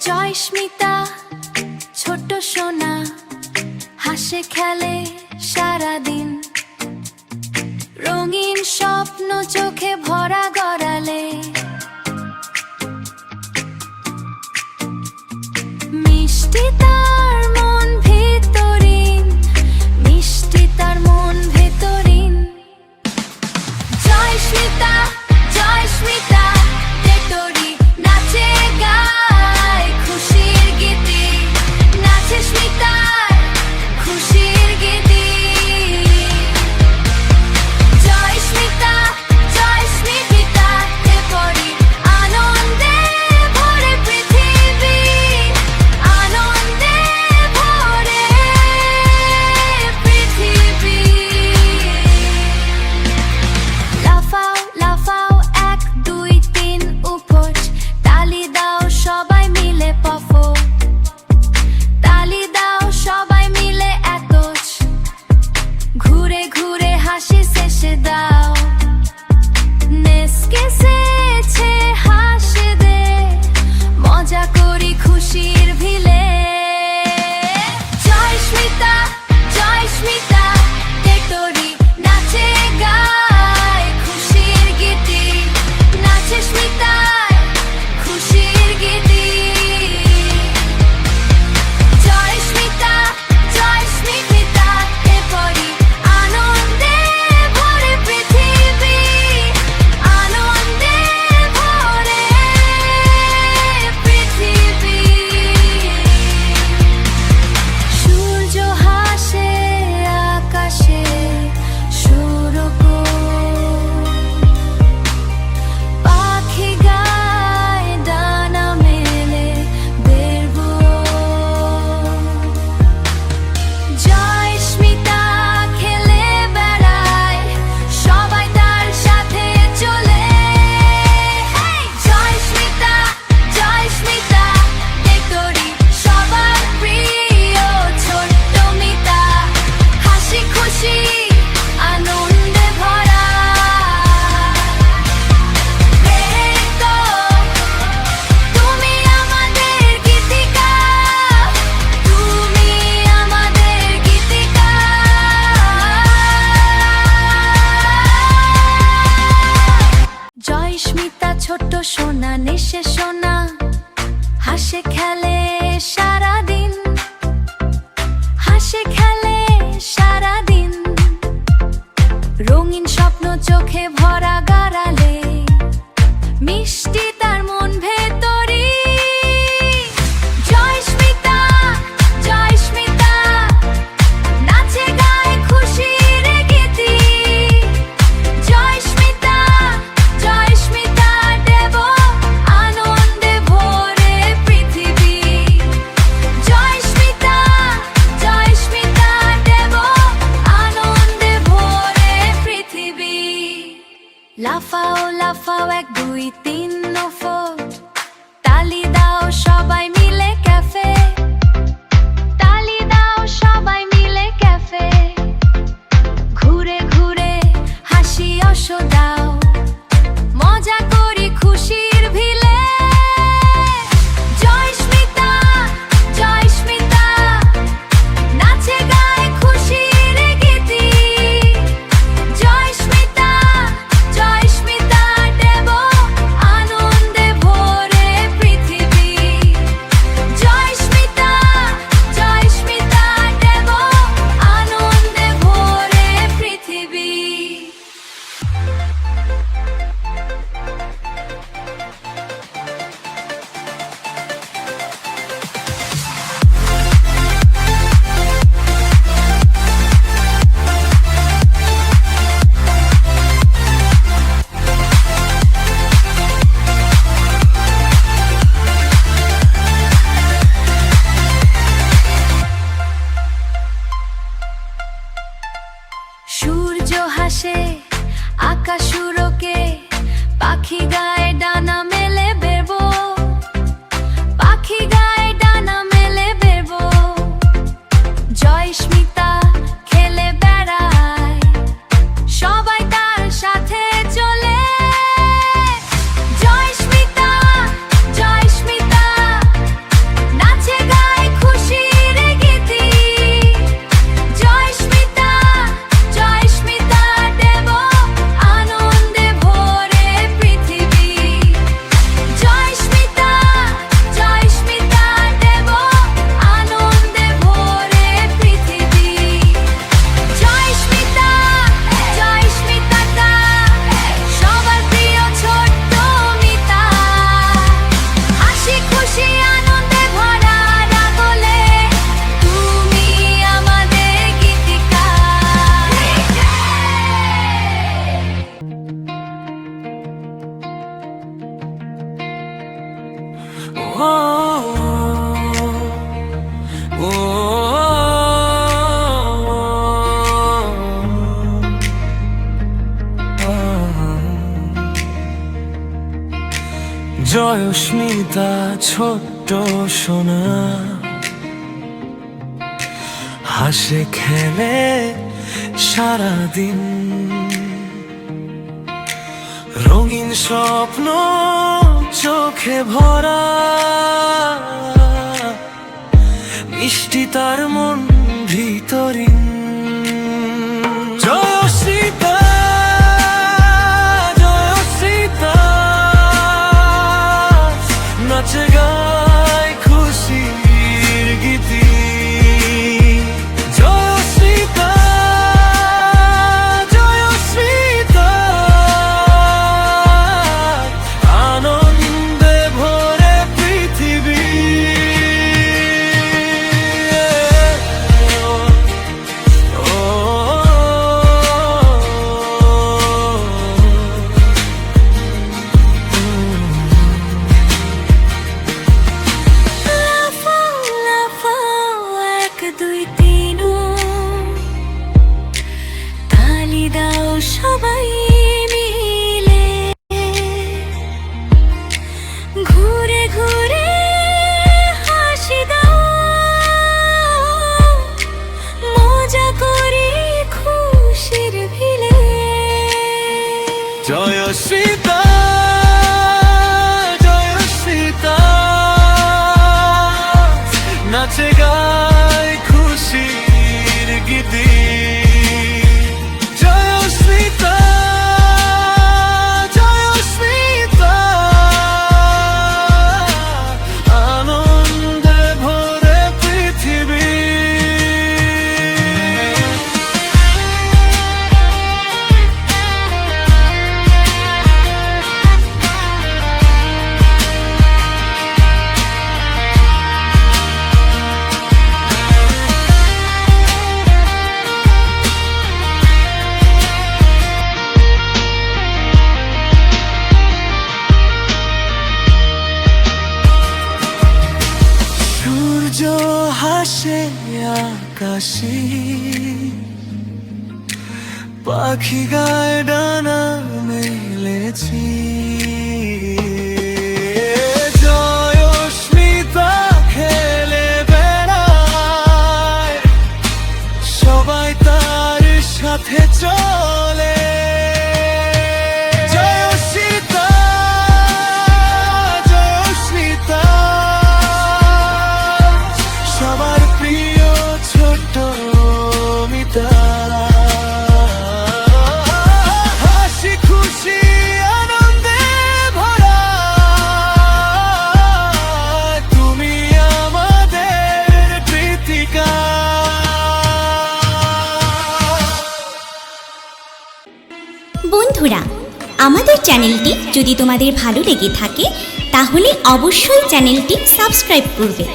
জয়স্মিতা ছোট সোনা হাসে খেলে সারাদিন, রঙিন স্বপ্ন চোখে ভরা গড়ালে। মিষ্টি তার মন ভেতরিন, মিষ্টি তার মন ভেতরিন। জয়স্মিতা জয়স্মিতা তেতরি নাচে গায় খুশির গীতি, নাচে স্মিতার খুশির গীতি। জয়স্মিতা জয়স্মিতা তেতরি আনন্দে ভরে পৃথিবী, আনন্দে ভরে পৃথিবী। লাফাও লাফাও 1 2 3 উপোস, তালি দাও সবাই মিলে পফো, তালি দাও সবাই মিলে এতজ, ঘুরে ঘুরে হাসি শেষে দাও। নেসকে সেছে হাসি দে, মজা করি খুশির ভিলে। জয়স্মিতা জয়স্মিতা তেতরি নাচে গায় খুশির গীতি, নাচে স্মিতার খুশির গীতি। জয়স্মিতা জয়স্মিতা তেতরি আনন্দে ভরে পৃথিবী, আনন্দে ভরে পৃথিবী। সূর্য হাসে আকাশে সুরকো, পাখি গায় ডানা মেলে বেরবো। জয়স্মিতা খেলে বেড়ায়, সবাই তার সাথে চলে। জয়স্মিতা জয়স্মিতা তেতরি সবার প্রিয় ছোট্ট মিতা, হাসি খুশি আনন্দে ভরা। তো তুমি আমাদের গীতিকা, তুমি আমাদের গীতিকা। জয়স্মিতা ছোট্ট সোনা নেশে সোনা হাসে খেলে সারাদিন, হাসে খেলে সারাদিন, রঙিন স্বপ্ন চোখে ভরা গড়ালে। মিষ্টি তার মন ভেতরি। জয়স্মিতা জয়স্মিতা নাচে গায় খুশির গীতি। জয়স্মিতা জয়স্মিতা দেব আনন্দে ভরে পৃথিবী। জয়স্মিতা জয়স্মিতা দেব আনন্দে ভরে পৃথিবী। লাফাও লাফাও 1 2 3 ফুট, তালি দাও সবাই মিলে ক্যাফে, তালি দাও সবাই মিলে ক্যাফে, ঘুরে ঘুরে হাসি অসো দাও, মজা করি খুশির ভিলে। জয়স্মিতা জয়স্মিতা নাচে গায় খুশির গীতি। জয়স্মিতা জয়স্মিতা দেব জয়স্মিতা ছোট্ট সোনা, হাসে খেলে সারাদিন, রঙিন স্বপ্ন চোখে ভরা, মিষ্টি তার মন ভিতরিন। জয়স্মিতা, জয়স্মিতা, নাচে গায় খুশির গীতি। জয়স্মিতা, জয়স্মিতা, আনন্দে ভরে পৃথিবী। সবাই মিলে ঘুরে ঘুরে হাসি দাও, মজা করি খুশির ভিলে। জয়স্মিতা, জয়স্মিতা, নাচে গায় খুশির গীতি। জয়স্মিতা, জয়স্মিতা, আনন্দে ভরে পৃথিবী। সূর্য হাসে আকাশে, পাখি গায়ে ডানা মেলেছি। জয়স্মিতা খেলে বেড়ায়, সবাই তার সাথে চলে। জয়স্মিতা, জয়স্মিতা, সবার প্রিয় ছোট্ট মিতা। হাসি খুশি আনন্দে ভরা, তুমি আমাদের কৃতিকা। বন্ধুরা, আমাদের চ্যানেলটি যদি তোমাদের ভালো লেগে থাকে তাহলে অবশ্যই চ্যানেলটি সাবস্ক্রাইব করবে।